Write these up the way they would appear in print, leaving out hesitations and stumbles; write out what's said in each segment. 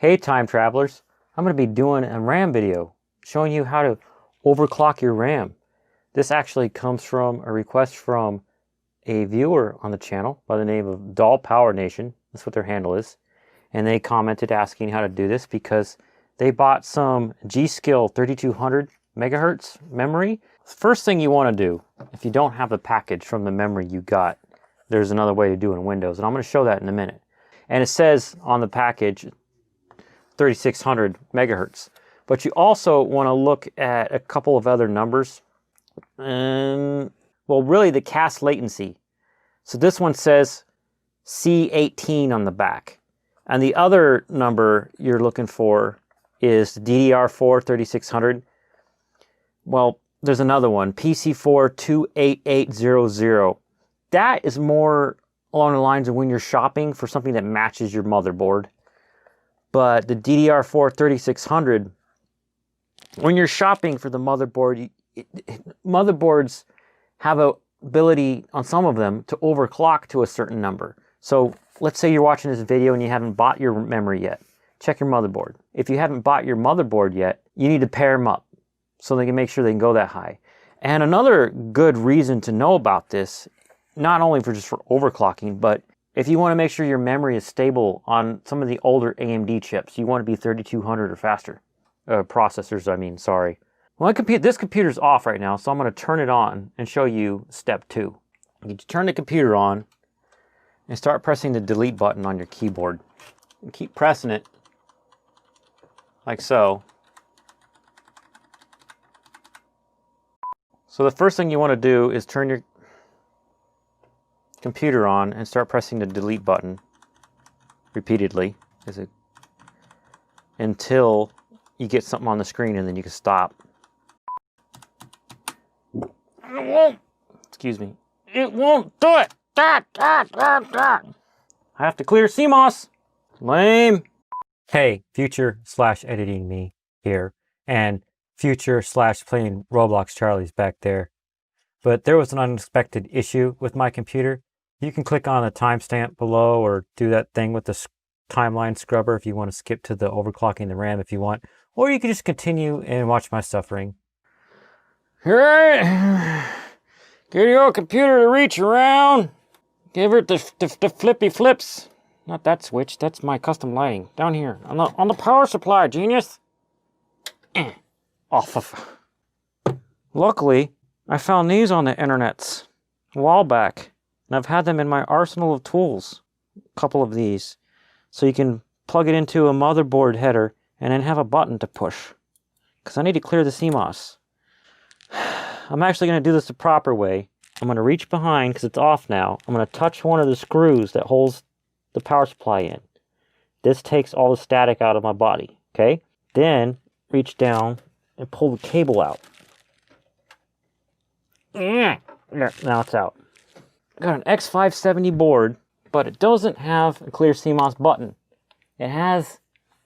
Hey time travelers, I'm going to be doing a RAM video showing you how to overclock your RAM. This actually comes from a request from a viewer on the channel by the name of Doll Power Nation. That's what their handle is. And they commented asking how to do this because they bought some G.Skill 3200 megahertz memory. First thing you want to do, if you don't have the package from the memory you got, there's another way to do it in Windows, and I'm going to show that in a minute. And it says on the package 3600 megahertz, but you also want to look at a couple of other numbers. Well, really the cast latency. So this one says C18 on the back, and the other number you're looking for is DDR4 3600. Well, there's another one, PC4 28800. That is more along the lines of when you're shopping for something that matches your motherboard. But the DDR4 3600, when you're shopping for the motherboard, motherboards have a ability on some of them to overclock to a certain number. So let's say you're watching this video and you haven't bought your memory yet. Check your motherboard. If you haven't bought your motherboard yet, you need to pair them up so they can make sure they can go that high. And another good reason to know about this, not only for overclocking, but if you want to make sure your memory is stable on some of the older AMD chips, you want to be 3200 or faster. Processors, I mean, sorry. Well, this computer's off right now, so I'm going to turn it on and show you step 2. You turn the computer on and start pressing the delete button on your keyboard. And keep pressing it like so. So the first thing you want to do is turn your computer on and start pressing the delete button repeatedly until you get something on the screen, and then you can stop. It won't. Excuse me. It won't do it. I have to clear CMOS. Lame. Hey, future/editing me here, and future/playing Roblox Charlie's back there. But there was an unexpected issue with my computer. You can click on the timestamp below or do that thing with the timeline scrubber if you want to skip to the overclocking the RAM if you want. Or you can just continue and watch my suffering. Alright, get your computer to reach around. Give her the flippy flips. Not that switch, that's my custom lighting. Down here, on the power supply, genius. Off of. Luckily, I found these on the internets a while back. And I've had them in my arsenal of tools, a couple of these. So you can plug it into a motherboard header and then have a button to push. Because I need to clear the CMOS. I'm actually going to do this the proper way. I'm going to reach behind, because it's off now. I'm going to touch one of the screws that holds the power supply in. This takes all the static out of my body, okay? Then reach down and pull the cable out. There, now it's out. I got an X570 board, but it doesn't have a clear CMOS button. It has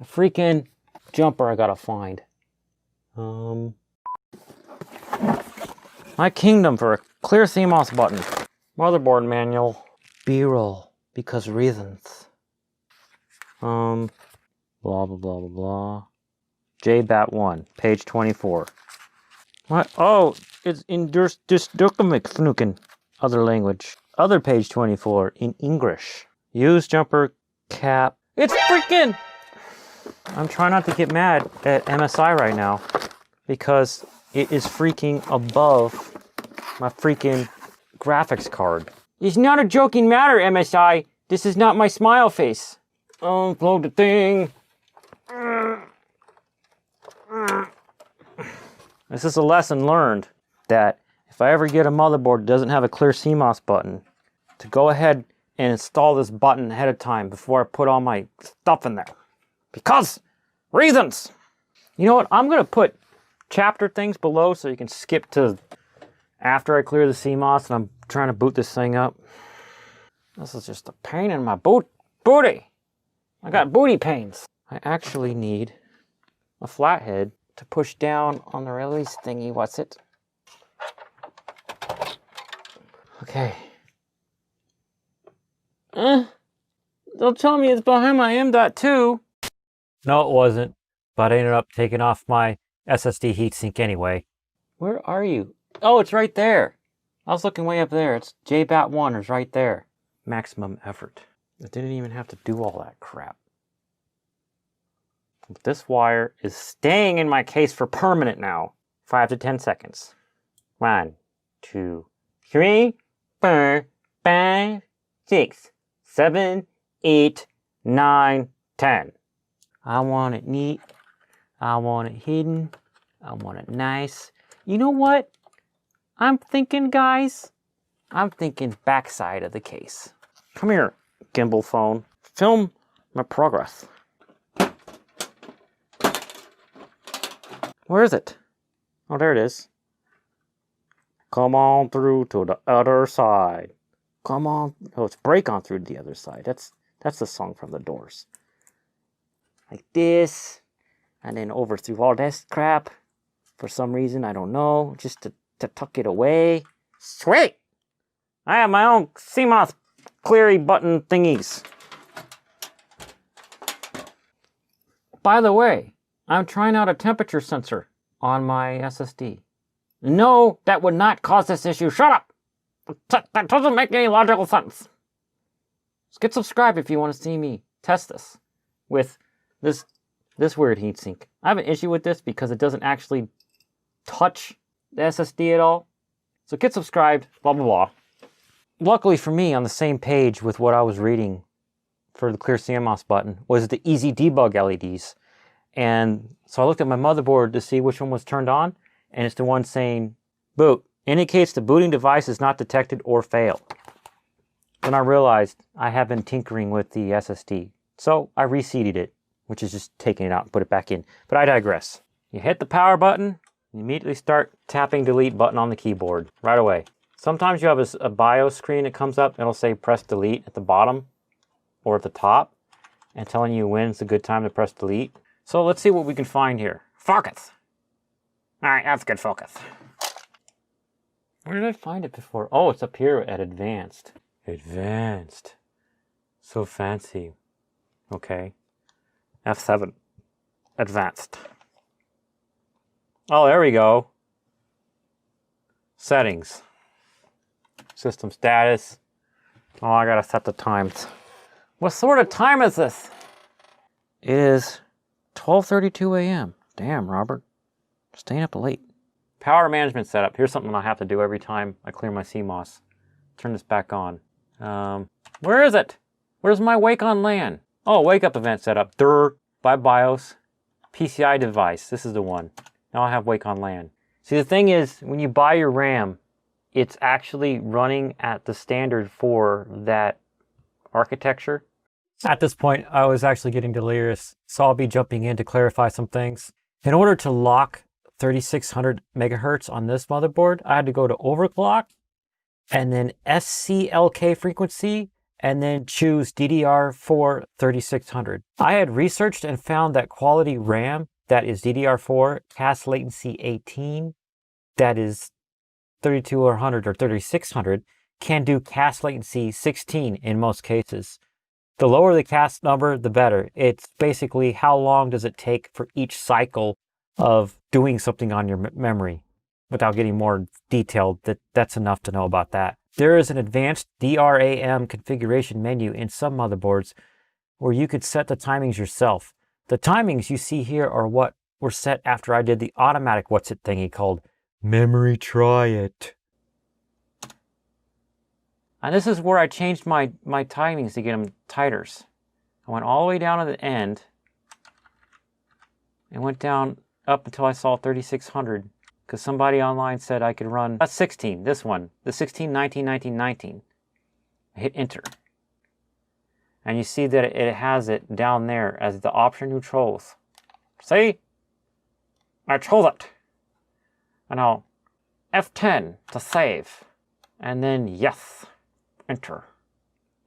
a freaking jumper I gotta find. My kingdom for a clear CMOS button. Motherboard manual. B-roll, because reasons. Blah, blah, blah, blah, blah. JBAT1, page 24. What? Oh, it's in Durkemikfnuken. Other language. Other page 24 in English. Use jumper cap. It's freaking! I'm trying not to get mad at MSI right now because it is freaking above my freaking graphics card. It's not a joking matter, MSI. This is not my smile face. Unplug the thing. This is a lesson learned that if I ever get a motherboard that doesn't have a clear CMOS button, to go ahead and install this button ahead of time before I put all my stuff in there. Because reasons! You know what? I'm going to put chapter things below so you can skip to after I clear the CMOS and I'm trying to boot this thing up. This is just a pain in my booty. I got booty pains. I actually need a flathead to push down on the release thingy. What's it? Okay. Don't tell me it's behind my M.2. No, it wasn't. But I ended up taking off my SSD heatsink anyway. Where are you? Oh, it's right there. I was looking way up there. It's JBat1 is right there. Maximum effort. I didn't even have to do all that crap. This wire is staying in my case for permanent now. 5 to 10 seconds. 1, 2, 3, 4, 5, 6, 7, 8, 9, 10. I want it neat. I want it hidden. I want it nice. You know what? I'm thinking, guys. I'm thinking backside of the case. Come here, gimbal phone. Film my progress. Where is it? Oh, there it is. Come on through to the other side. Come on. Oh, it's break on through to the other side. That's the song from the Doors. Like this. And then over through all this crap. For some reason, I don't know. Just to tuck it away. Sweet! I have my own CMOS cleary button thingies. By the way, I'm trying out a temperature sensor on my SSD. No, that would not cause this issue. Shut up! That doesn't make any logical sense. Just get subscribed if you want to see me test this with this weird heatsink. I have an issue with this because it doesn't actually touch the SSD at all. So get subscribed, blah, blah, blah. Luckily for me, on the same page with what I was reading for the clear CMOS button was the easy debug LEDs. And so I looked at my motherboard to see which one was turned on, and it's the one saying, boot, indicates the booting device is not detected or failed. Then I realized I have been tinkering with the SSD. So I reseated it, which is just taking it out and put it back in. But I digress. You hit the power button, you immediately start tapping delete button on the keyboard right away. Sometimes you have a BIOS screen that comes up, and it'll say press delete at the bottom or at the top, and telling you when it's a good time to press delete. So let's see what we can find here. Focus. All right, that's good focus. Where did I find it before? Oh, it's up here at advanced. Advanced. So fancy. Okay. F7. Advanced. Oh, there we go. Settings. System status. Oh, I gotta set the times. What sort of time is this? It is 12:32 a.m. Damn, Robert. Staying up late. Power management setup. Here's something I have to do every time I clear my CMOS. Turn this back on. Where is it? Where's my wake on LAN? Oh, wake up event setup. By BIOS. PCI device. This is the one. Now I have wake on LAN. See, the thing is, when you buy your RAM, it's actually running at the standard for that architecture. At this point, I was actually getting delirious, so I'll be jumping in to clarify some things. In order to lock 3600 megahertz on this motherboard, I had to go to overclock and then SCLK frequency and then choose DDR4 3600. I had researched and found that quality RAM that is DDR4 CAS latency 18, that is 3200 or 3600, can do CAS latency 16 in most cases. The lower the CAS number, the better. It's basically how long does it take for each cycle of doing something on your memory. Without getting more detailed, that's enough to know about that. There is an advanced DRAM configuration menu in some motherboards where you could set the timings yourself. The timings you see here are what were set after I did the automatic what's it thingy called Memory Try It. And this is where I changed my timings to get them tighter. I went all the way down to the end and went down up until I saw 3600 because somebody online said I could run a 16, this one, the 16, 19, 19, 19. I hit enter. And you see that it has it down there as the option you chose. See? I chose it. And now F10 to save. And then yes. Enter.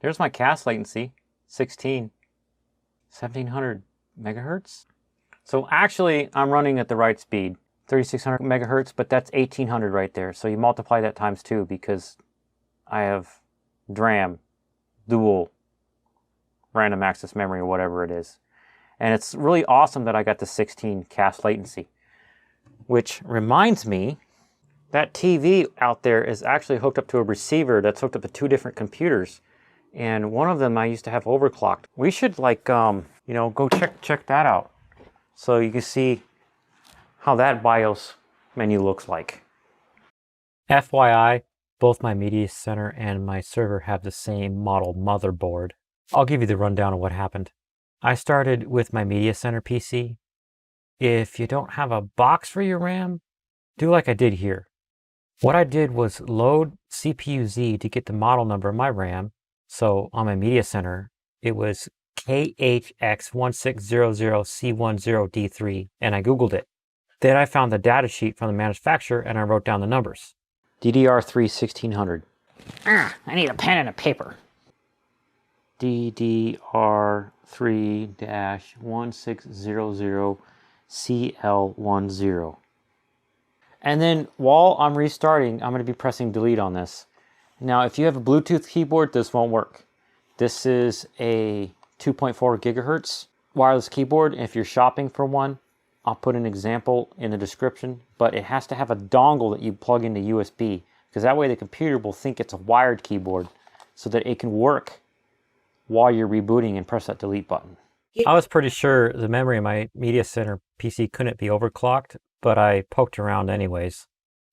There's my CAS latency, 1700 megahertz. So actually, I'm running at the right speed, 3600 megahertz, but that's 1800 right there. So you multiply that times 2 because I have DRAM, dual random access memory or whatever it is. And it's really awesome that I got the 16 cast latency. Which reminds me, that TV out there is actually hooked up to a receiver that's hooked up to 2 different computers. And one of them I used to have overclocked. We should like, you know, go check that out. So you can see how that BIOS menu looks like. FYI, both my media center and my server have the same model motherboard. I'll give you the rundown of what happened. I started with my media center PC. If you don't have a box for your RAM, do like I did here. What I did was load CPU-Z to get the model number of my RAM. So on my media center, it was KHX1600C10D3, and I Googled it. Then I found the data sheet from the manufacturer and I wrote down the numbers. DDR3 1600. I need a pen and a paper. DDR3-1600CL10. And then while I'm restarting, I'm going to be pressing delete on this. Now, if you have a Bluetooth keyboard, this won't work. This is a 2.4 gigahertz wireless keyboard. And if you're shopping for one, I'll put an example in the description, but it has to have a dongle that you plug into USB, because that way the computer will think it's a wired keyboard so that it can work while you're rebooting and press that delete button. I was pretty sure the memory in my media center PC couldn't be overclocked, but I poked around anyways,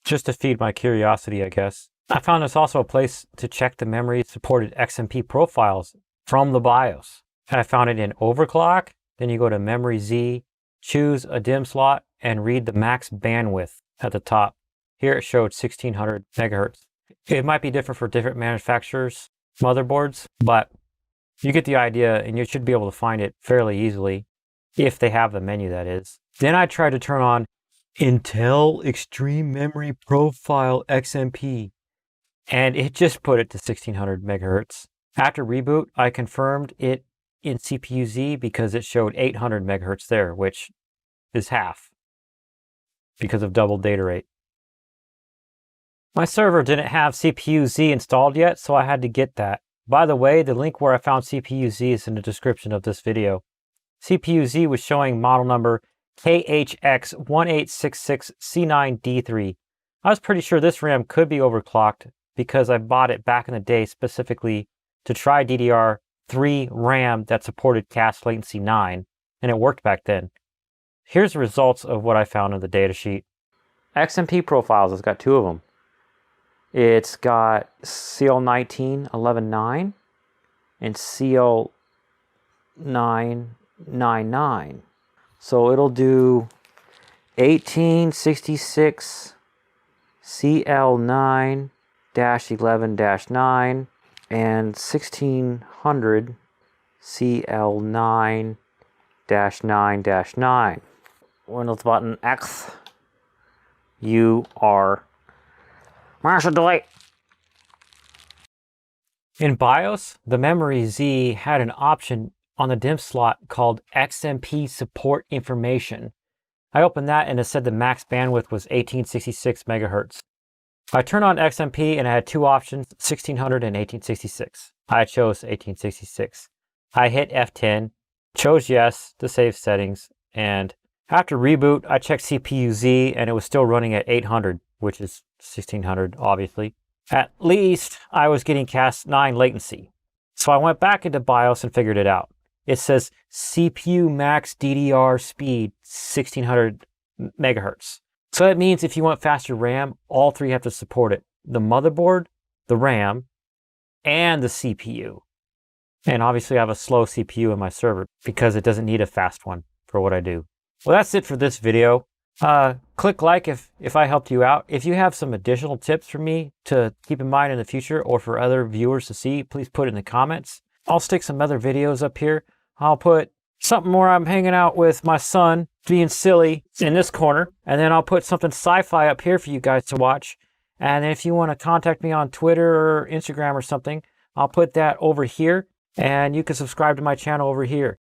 just to feed my curiosity, I guess. I found there's also a place to check the memory supported XMP profiles from the BIOS. And I found it in overclock. Then you go to memory Z, choose a DIMM slot, and read the max bandwidth at the top. Here it showed 1600 megahertz. It might be different for different manufacturers' motherboards, but you get the idea, and you should be able to find it fairly easily, if they have the menu, that is. Then I tried to turn on Intel Extreme Memory Profile XMP, and it just put it to 1600 megahertz. After reboot, I confirmed it in CPU-Z because it showed 800 megahertz there, which is half because of double data rate. My server didn't have CPU-Z installed yet, so I had to get that. By the way, the link where I found CPU-Z is in the description of this video. CPU-Z was showing model number KHX1866C9D3. I was pretty sure this RAM could be overclocked because I bought it back in the day specifically to try DDR3 RAM that supported cast latency 9, and it worked back then. Here's the results of what I found in the datasheet. XMP profiles, it's got 2 of them. It's got CL19 and CL999. So it'll do 1866 CL9-11-9 and 1600 CL9-9-9. Windows button X. You are Marshall delete. In BIOS, the memory Z had an option on the DIMM slot called XMP support information. I opened that and it said the max bandwidth was 1866 megahertz. I turned on XMP and I had 2 options, 1600 and 1866. I chose 1866. I hit F10, chose yes to save settings, and after reboot, I checked CPU-Z and it was still running at 800, which is 1600, obviously. At least I was getting cast 9 latency. So I went back into BIOS and figured it out. It says CPU max DDR speed 1600 megahertz. So that means if you want faster RAM, all 3 have to support it. The motherboard, the RAM, and the CPU. And obviously I have a slow CPU in my server because it doesn't need a fast one for what I do. Well, that's it for this video. Click like if I helped you out. If you have some additional tips for me to keep in mind in the future or for other viewers to see, please put it in the comments. I'll stick some other videos up here. I'll put something where I'm hanging out with my son being silly in this corner. And then I'll put something sci-fi up here for you guys to watch. And if you want to contact me on Twitter or Instagram or something, I'll put that over here. And you can subscribe to my channel over here.